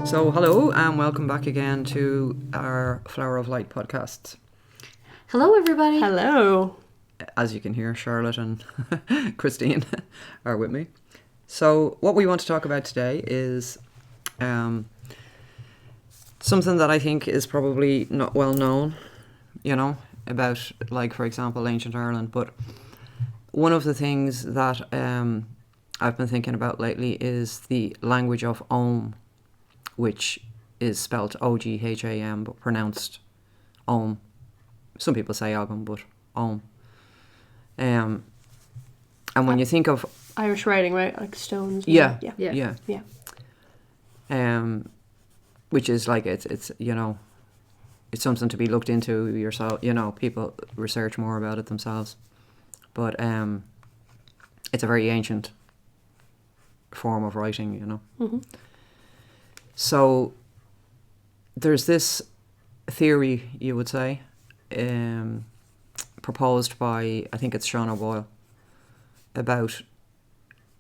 So hello and welcome back again to our Flower of Light podcast. Hello everybody. Hello. As you can hear, Charlotte and Christine are with me. So what we want to talk about today is something that I think is probably not well known, about, like, for example, ancient Ireland. But one of the things that I've been thinking about lately is the language of Om, which is spelt O-G-H-A-M, but pronounced Om. Some people say Ogam, but Om. And when you think of Irish writing, right? Like stones. Yeah. Which is like it's it's something to be looked into yourself. People research more about it themselves, but it's a very ancient form of writing. Mm-hmm. So there's this theory, you would say, proposed by, I think it's Sean O'Boyle, about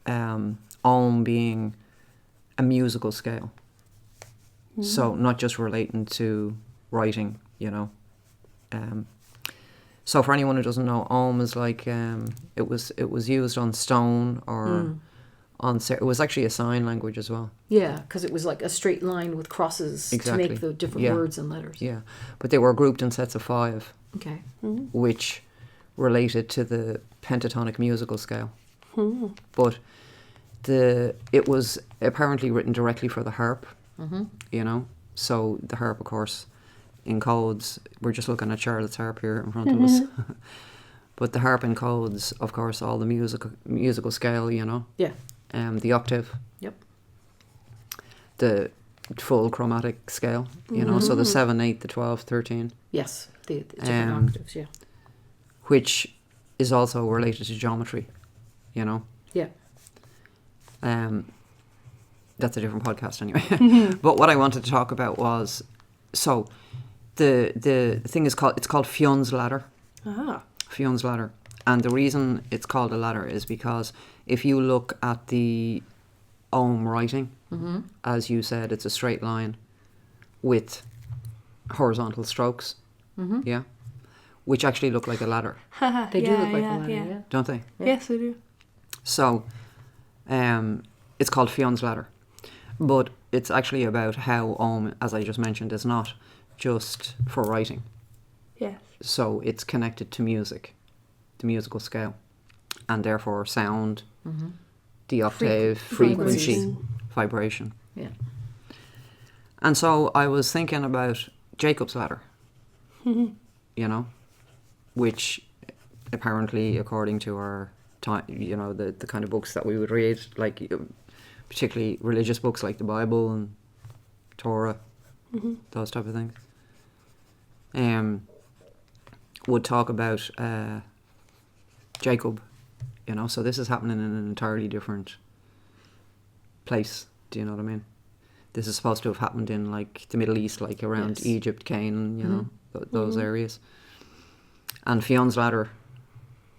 Om being a musical scale. Mm-hmm. So not just relating to writing, So for anyone who doesn't know, Om is like it was used on stone or it was actually a sign language as well. Yeah, because it was like a straight line with crosses to make the different words and letters. Yeah, but they were grouped in sets of 5. Okay. Mm-hmm. Which related to the pentatonic musical scale. Mm-hmm. But it was apparently written directly for the harp, So the harp, of course, encodes, we're just looking at Charlotte's harp here in front of us. But the harp encodes, of course, all the musical scale, Yeah. The octave. Yep. The full chromatic scale, so the 7, 8, the 12, 13. Yes, the different octaves, yeah. Which is also related to geometry, Yeah. That's a different podcast anyway. But what I wanted to talk about was, so the thing is called Fionn's Ladder. Ah. Fionn's Ladder. And the reason it's called a ladder is because if you look at the Om writing, as you said, it's a straight line with horizontal strokes, which actually look like a ladder. They do look like a ladder, yeah. Don't they? Yeah. Yes, they do. So, it's called Fionn's Ladder. But it's actually about how Om, as I just mentioned, is not just for writing. Yes. So it's connected to music, the musical scale, and therefore sound, the octave, frequency, vibration. Yeah. And so I was thinking about Jacob's Ladder, which apparently, according to our time, the kind of books that we would read, like particularly religious books like the Bible and Torah, those type of things, would talk about Jacob, so this is happening in an entirely different place. Do you know what I mean? This is supposed to have happened in like the Middle East, like around Egypt, Canaan, those areas. And Fionn's Ladder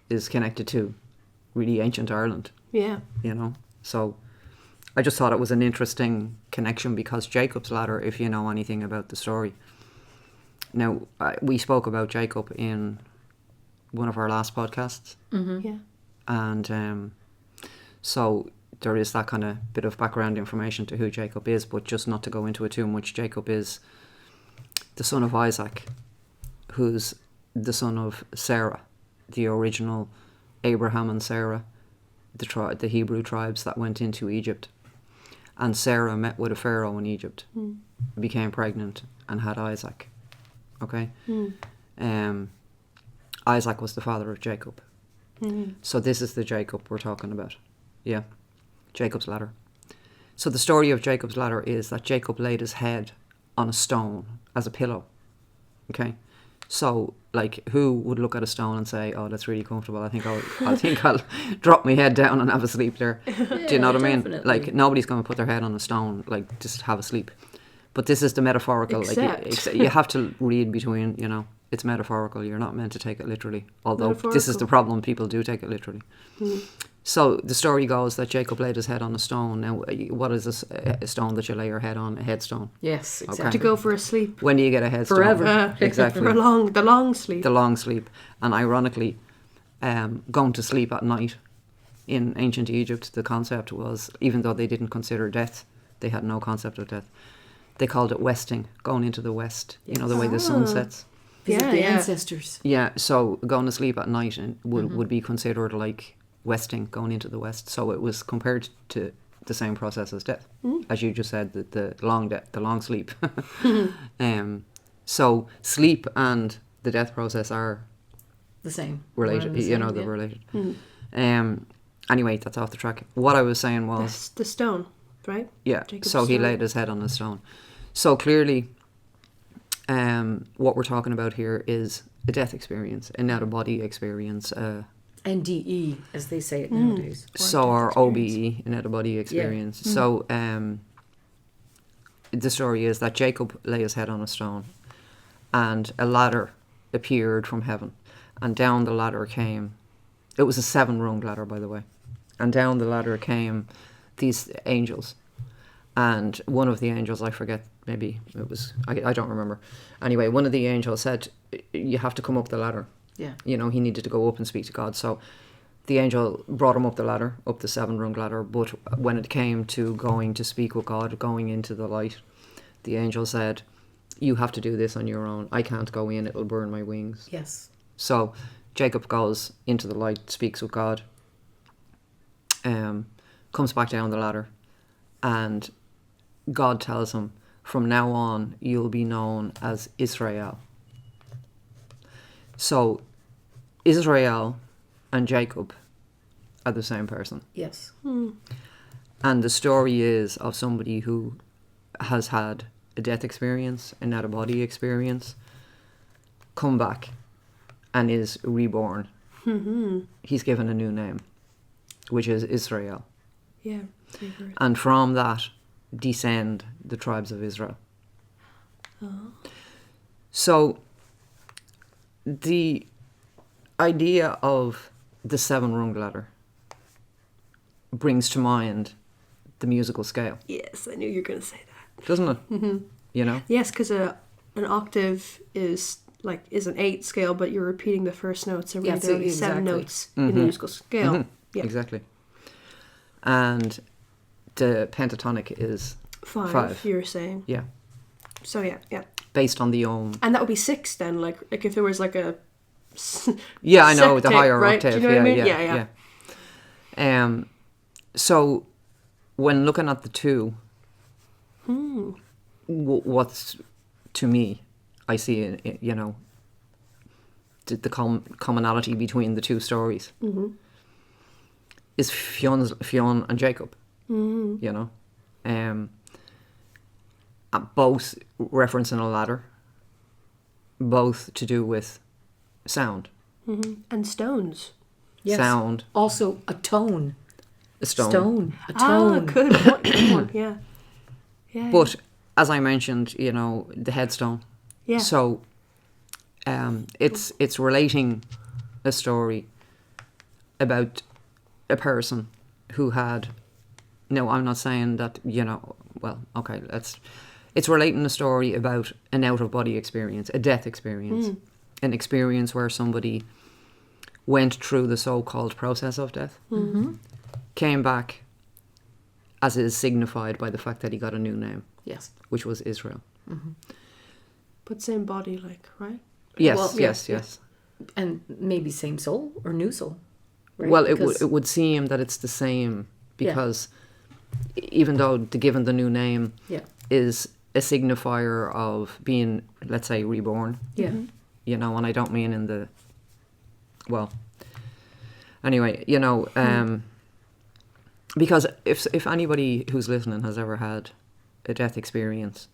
is connected to really ancient Ireland. Yeah. So I just thought it was an interesting connection because Jacob's Ladder, if you know anything about the story. Now, we spoke about Jacob in one of our last podcasts. Mm-hmm. Yeah. And so there is that kind of bit of background information to who Jacob is, but just not to go into it too much. Jacob is the son of Isaac, who's the son of Sarah, the original Abraham and Sarah, the Hebrew tribes that went into Egypt. And Sarah met with a pharaoh in Egypt, became pregnant and had Isaac. Okay? Isaac was the father of Jacob. So this is the Jacob we're talking about. Yeah. Jacob's Ladder. So the story of Jacob's Ladder is that Jacob laid his head on a stone as a pillow. Okay? So, like, who would look at a stone and say, "Oh, that's really comfortable. I think I'll drop my head down and have a sleep there." Do you know what I mean? Definitely. Like, nobody's going to put their head on a stone, like, just have a sleep. But this is the metaphorical. Except. Like, you have to read between. it's metaphorical. You're not meant to take it literally. Although this is the problem, people do take it literally. So the story goes that Jacob laid his head on a stone. Now, what is a stone that you lay your head on? A headstone. Yes, exactly. Okay. To go for a sleep. When do you get a headstone? Forever. Exactly. For the long sleep. The long sleep. And ironically, going to sleep at night in ancient Egypt, the concept was, even though they didn't consider death, they had no concept of death, they called it westing, going into the west. Yes. You know, the way the sun sets. Visit the ancestors. Yeah, so going to sleep at night would be considered like westing, going into the west. So it was compared to the same process as death, as you just said, the long sleep. So sleep and the death process are the same. Related, they're related. Anyway, that's off the track. What I was saying was the stone, right? Yeah. Jacob's so he stone. laid his head on the stone. So clearly, what we're talking about here is a death experience, an out-of-body experience. NDE, as they say it nowadays. So our OBE, an out-of-body experience. Yeah. So the story is that Jacob lay his head on a stone and a ladder appeared from heaven. And down the ladder came, it was a 7-rung ladder, by the way. And down the ladder came these angels. And one of the angels, I forget, maybe it was, I don't remember. Anyway, one of the angels said, you have to come up the ladder. Yeah. You know, he needed to go up and speak to God. So the angel brought him up the ladder, up the 7-rung ladder. But when it came to going to speak with God, going into the light, the angel said, you have to do this on your own. I can't go in, it'll burn my wings. Yes. So Jacob goes into the light, speaks with God, comes back down the ladder, and God tells him, from now on, you'll be known as Israel. So Israel and Jacob are the same person. Yes. And the story is of somebody who has had a death experience, an out-of-body experience, come back and is reborn. He's given a new name, which is Israel. Yeah. And from that descend the tribes of Israel. So the idea of the 7-rung ladder brings to mind the musical scale. Yes, I knew you were going to say that. Doesn't it? You know? Yes, because an octave is an 8 scale, but you're repeating the first note, so really there are only 7 notes in the musical scale. Yeah. Exactly. And the pentatonic is 5. You were saying. Yeah. So yeah. Based on the ohm. And that would be 6 then, like if there was like a yeah, I know, the higher right? octave. Do you know what I mean? Yeah. So when looking at the two, what's, to me, I see, the commonality between the two stories is Fionn and Jacob. You know, both referencing a ladder, both to do with sound. And stones. Yes. Sound. Also a tone. A stone. A tone. Good one. Yeah. But as I mentioned, the headstone. Yeah. So it's relating a story about a person who had, no, I'm not saying that, well, okay, it's relating a story about an out-of-body experience, a death experience, an experience where somebody went through the so-called process of death, came back, as is signified by the fact that he got a new name. Yes. Which was Israel. But same body, right? Yes, Well, yes. And maybe same soul or new soul. Right? Well, it would seem that it's the same because even though given the new name is a signifier of being, let's say, reborn. Yeah. And I don't mean in the, well, anyway, because if anybody who's listening has ever had a death experience,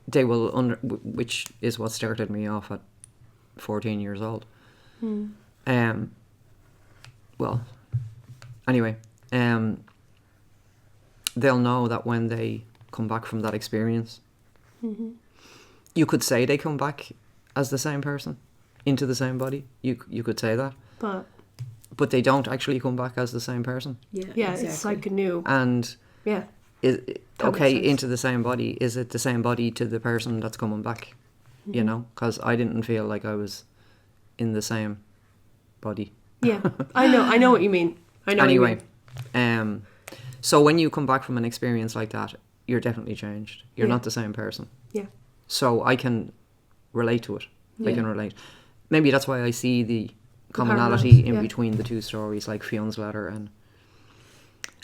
they will, which is what started me off at 14 years old. Well, anyway, they'll know that when they come back from that experience, you could say they come back as the same person into the same body. You could say that. But they don't actually come back as the same person. Yeah, exactly. It's like a new... And... Yeah. Into the same body. Is it the same body to the person that's coming back? Mm-hmm. You know? Because I didn't feel like I was in the same body. Yeah, I know what you mean. Anyway, so when you come back from an experience like that, you're definitely changed. You're not the same person. Yeah. So I can relate to it. I can relate. Maybe that's why I see the commonality in between the two stories, like Fionn's Ladder and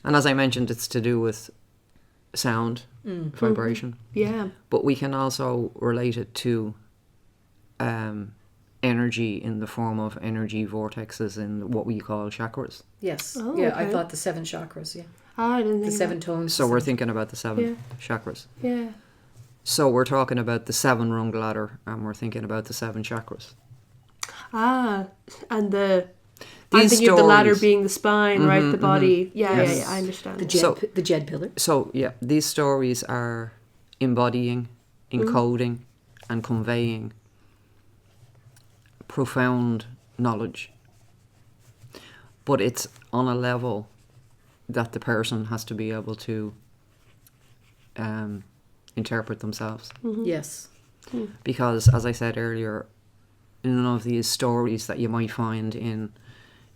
as I mentioned, it's to do with sound, vibration. Yeah. But we can also relate it to energy in the form of energy vortexes in what we call chakras. Yes. Oh, yeah, okay. I thought the 7 chakras, yeah. I didn't think the 7 tones. So we're thinking about the 7 chakras. Yeah. So we're talking about the 7-rung ladder, and we're thinking about the 7 chakras. And I'm thinking of the ladder being the spine, right? The body. Yeah, I understand. The Jed pillar. So, yeah, these stories are embodying, encoding, and conveying profound knowledge. But it's on a level that the person has to be able to interpret themselves. Yes. Because, as I said earlier, none of these stories that you might find in,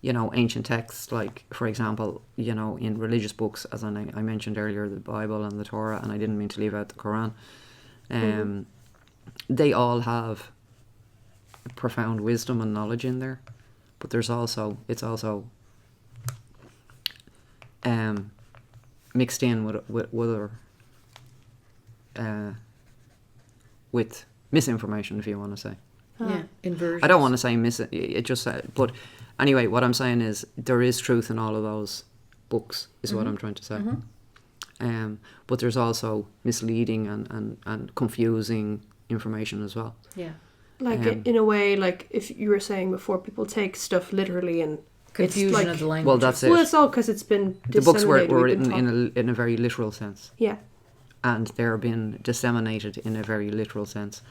ancient texts, like, for example, in religious books, as I mentioned earlier, the Bible and the Torah, and I didn't mean to leave out the Quran, they all have profound wisdom and knowledge in there, but it's also mixed in with misinformation, if you want to say. Yeah, inversion. I don't want to say but anyway, what I'm saying is there is truth in all of those books, is what I'm trying to say. But there's also misleading and confusing information as well. Yeah. Like, in a way, like, if you were saying before, people take stuff literally and... Confusion of the language. Well, that's it. Well, it's all because it's been disseminated. The books were written in a very literal sense. Yeah. And they're being disseminated in a very literal sense.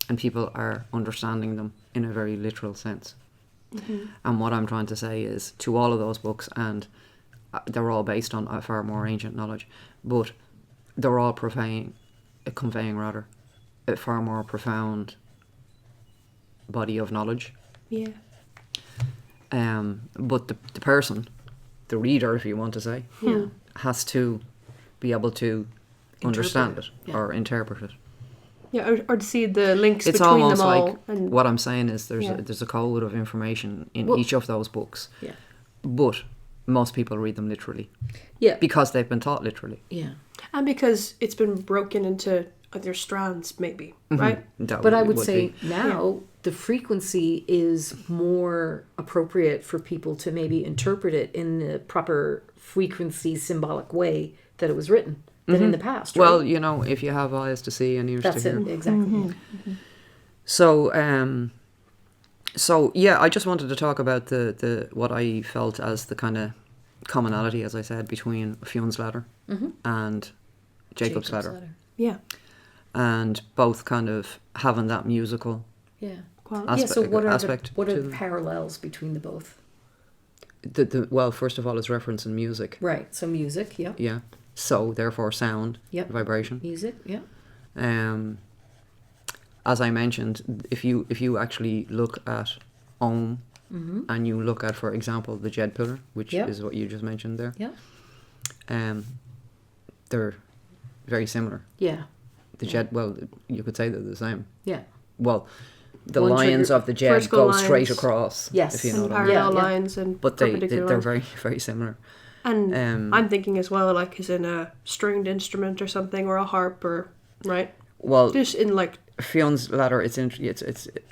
And people are understanding them in a very literal sense. And what I'm trying to say is, to all of those books, and they're all based on a far more ancient knowledge, but they're all conveying a far more profound body of knowledge. Yeah. But the person, the reader, if you want to say, has to be able to understand it or interpret it. Yeah, or to see the links it's between almost them all. Like what I'm saying is there's a code of information in each of those books. Yeah. But most people read them literally. Yeah. Because they've been taught literally. Yeah. And because it's been broken into other strands, maybe, right? But I would say now the frequency is more appropriate for people to maybe interpret it in the proper frequency symbolic way that it was written than in the past. Right? Well, if you have eyes to see and ears to hear. That's it, exactly. So, I just wanted to talk about the what I felt as the kind of commonality, as I said, between Fionn's Ladder and Jacob's Ladder. Yeah. And both kind of having that musical So what are the parallels between the both? Well, first of all, it's reference in music. Right. So music, yeah. Yeah. So therefore, sound, vibration, music, yeah. As I mentioned, if you actually look at Om and you look at, for example, the Jed pillar, which is what you just mentioned there. Yeah. They're very similar. Yeah. The Jed, well, you could say they're the same. Yeah. Well, the lines of the Jed go straight across. Yes. If you know what I mean. Parallel lines and but they're very, very similar. And I'm thinking as well, like, as in a stringed instrument or something, or a harp, or right. Well, just in like Fionn's Ladder, it's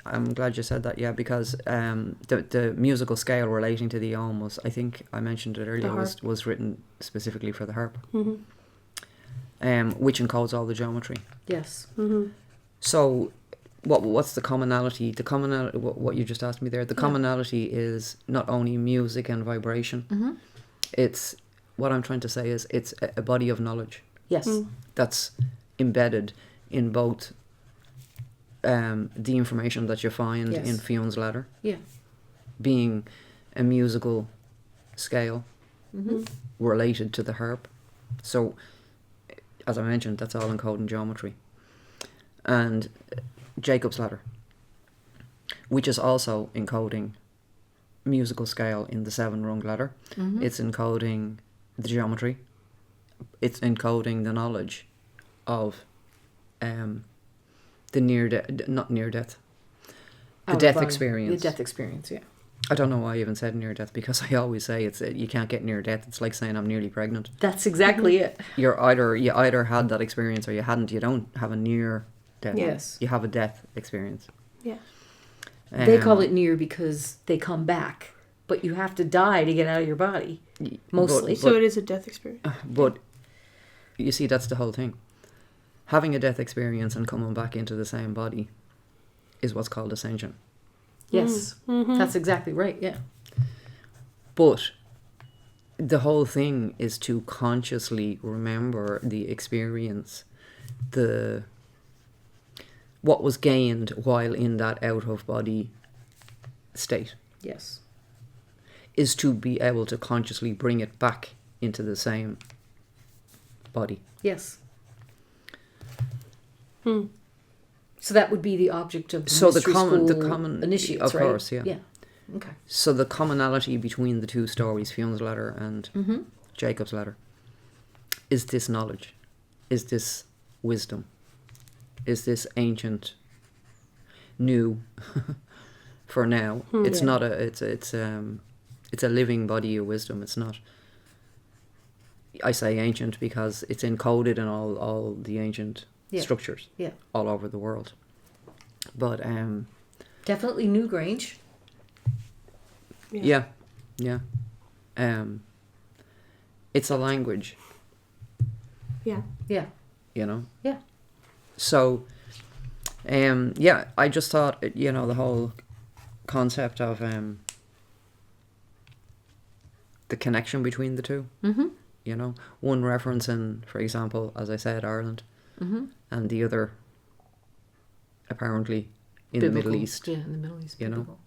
I'm glad you said that, because the musical scale relating to the Om was, I think I mentioned it earlier, was written specifically for the harp, which encodes all the geometry. Yes. So, what's the commonality? The commonality, what you just asked me there. The commonality is not only music and vibration. It's what I'm trying to say is it's a body of knowledge. Yes. That's embedded in both the information that you find Yes. in Fionn's Ladder Yeah. being a musical scale Mm-hmm. related to the harp. So, as I mentioned, that's all encoding geometry. And Jacob's Ladder, which is also encoding musical scale in the 7-rung ladder. Mm-hmm. It's encoding the geometry. It's encoding the knowledge of the not near death, the death experience. The death experience, yeah. I don't know why I even said near death, because I always say you can't get near death. It's like saying I'm nearly pregnant. That's exactly it. You either had that experience or you hadn't. You don't have a near death. Yes. You have a death experience. Yeah. They call it near because they come back, but you have to die to get out of your body, mostly. So it is a death experience. But you see, that's the whole thing. Having a death experience and coming back into the same body is what's called ascension. Yes, that's exactly right, yeah. But the whole thing is to consciously remember the experience, what was gained while in that out-of-body state. Yes. Is to be able to consciously bring it back into the same body. Yes. So that would be the object of the So the mystery common school initiates, of right? course, yeah. Yeah. Okay. So the commonality between the two stories, Fionn's Ladder and Jacob's Ladder, is this knowledge, is this wisdom, is this ancient, new, for now. It's not it's a living body of wisdom. It's not. I say ancient because it's encoded in all the ancient structures all over the world. But Definitely Newgrange. yeah. It's a language, Yeah. Yeah. you know. Yeah. So, I just thought, the whole concept of the connection between the two. Mm-hmm. One referencing, for example, as I said, Ireland, and the other apparently in the Middle East. Yeah, in the Middle East. Biblical.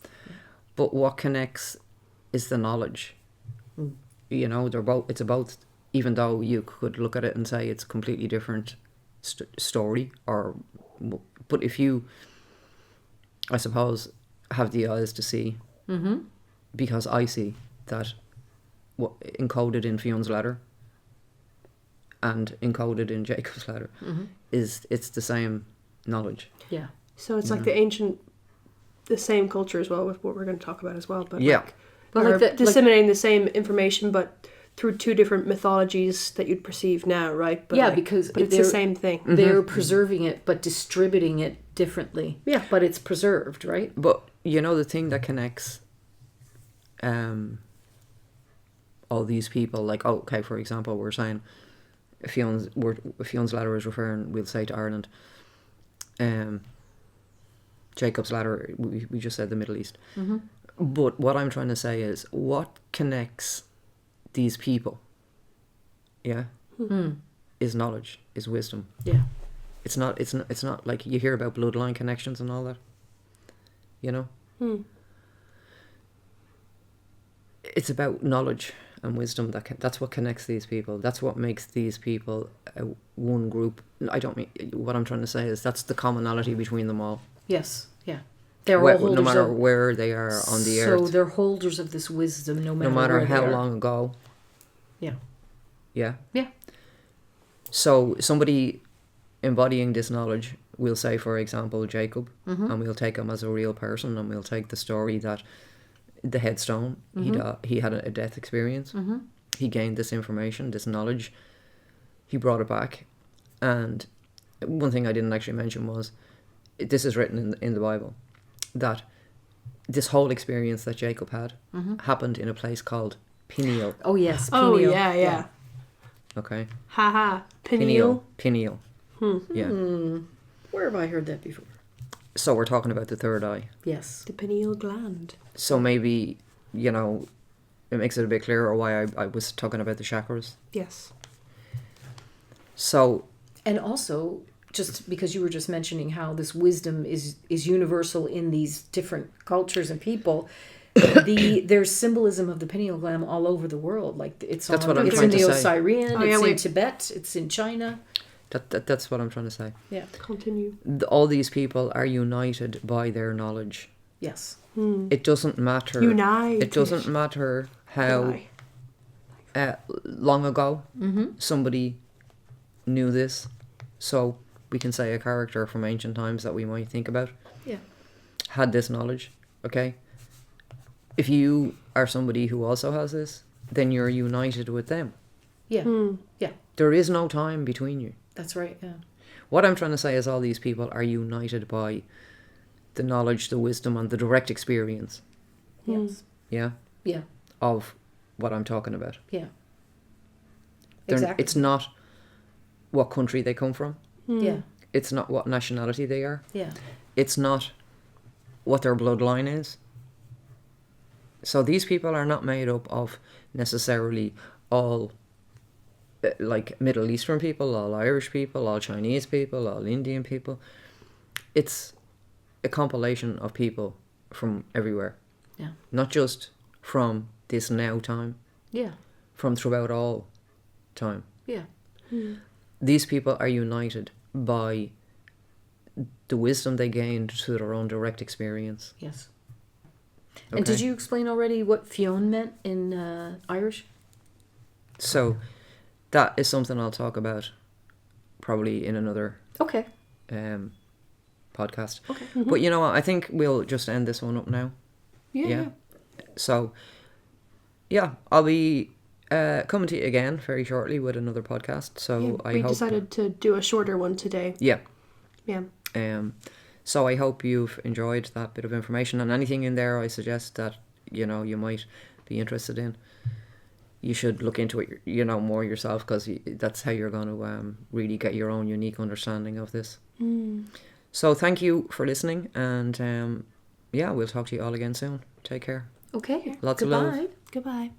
But what connects is the knowledge. They're both. It's both. Even though you could look at it and say it's a completely different story, but if you, I suppose, have the eyes to see, because I see that what encoded in Fionn's Ladder and encoded in Jacob's Ladder it's the same knowledge. Yeah. So it's like the same culture as well, with what we're going to talk about as well. But But disseminating the same information, but through two different mythologies that you'd perceive now, right? But but it's the same thing. They're preserving it, but distributing it differently. Yeah, but it's preserved, right? But the thing that connects all these people, like, for example, we're saying Fionn's Ladder is referring, we'll say, to Ireland. Jacob's Ladder, we just said the Middle East. But what I'm trying to say is, what connects these people, is knowledge, is wisdom. Yeah. It's not like you hear about bloodline connections and all that. It's about knowledge and wisdom. That's what connects these people. That's what makes these people one group. What I'm trying to say is that's the commonality between them all. Yes. Yeah. They're all holders, no matter where they are on the earth. So they're holders of this wisdom, no matter how they are. long ago. Yeah. Yeah. Yeah. So somebody embodying this knowledge, we'll say, for example, Jacob, and we'll take him as a real person, and we'll take the story that the headstone, he had a death experience. He gained this information, this knowledge. He brought it back. And one thing I didn't actually mention was, this is written in the Bible, that this whole experience that Jacob had happened in a place called Peniel. Oh, yes. Peniel. Oh, Peniel. yeah. Okay. Haha. Peniel. Peniel. Yeah. Where have I heard that before? So we're talking about the third eye. Yes. The pineal gland. So maybe, it makes it a bit clearer why I was talking about the chakras. Yes. So... And also, just because you were just mentioning how this wisdom is universal in these different cultures and people. There's symbolism of the pineal gland all over the world. Like it's That's on, what I'm it's trying in to the say. Osirian, Oh, yeah, it's in wait. Tibet, it's in China. That's what I'm trying to say. Yeah. Continue. All these people are united by their knowledge. Yes. It doesn't matter. United. It doesn't matter how long ago somebody knew this. So we can say a character from ancient times that we might think about Yeah. had this knowledge. Okay. If you are somebody who also has this, then you're united with them. Yeah. Yeah. There is no time between you. That's right. Yeah. What I'm trying to say is all these people are united by the knowledge, the wisdom, and the direct experience. Yes. Yeah. Yeah. Of what I'm talking about. Yeah. They're- Exactly. It's not what country they come from. Yeah. It's not what nationality they are. Yeah. It's not what their bloodline is. So these people are not made up of necessarily all like Middle Eastern people, all Irish people, all Chinese people, all Indian people. It's a compilation of people from everywhere. Yeah. Not just from this now time, Yeah. from throughout all time. Yeah. These people are united by the wisdom they gained through their own direct experience. Yes. And did Okay? you explain already what Fionn meant in Irish? So that is something I'll talk about probably in another Okay. podcast. Okay. But you know what? I think we'll just end this one up now. Yeah. So, yeah, I'll be coming to you again very shortly with another podcast. So Yeah, I we hope. decided to do a shorter one today. Yeah. Yeah. So I hope you've enjoyed that bit of information, and anything in there I suggest that you might be interested in. You should look into it, more yourself, because that's how you're going to really get your own unique understanding of this. So thank you for listening, and we'll talk to you all again soon. Take care. Okay. Lots of love. Goodbye. Goodbye.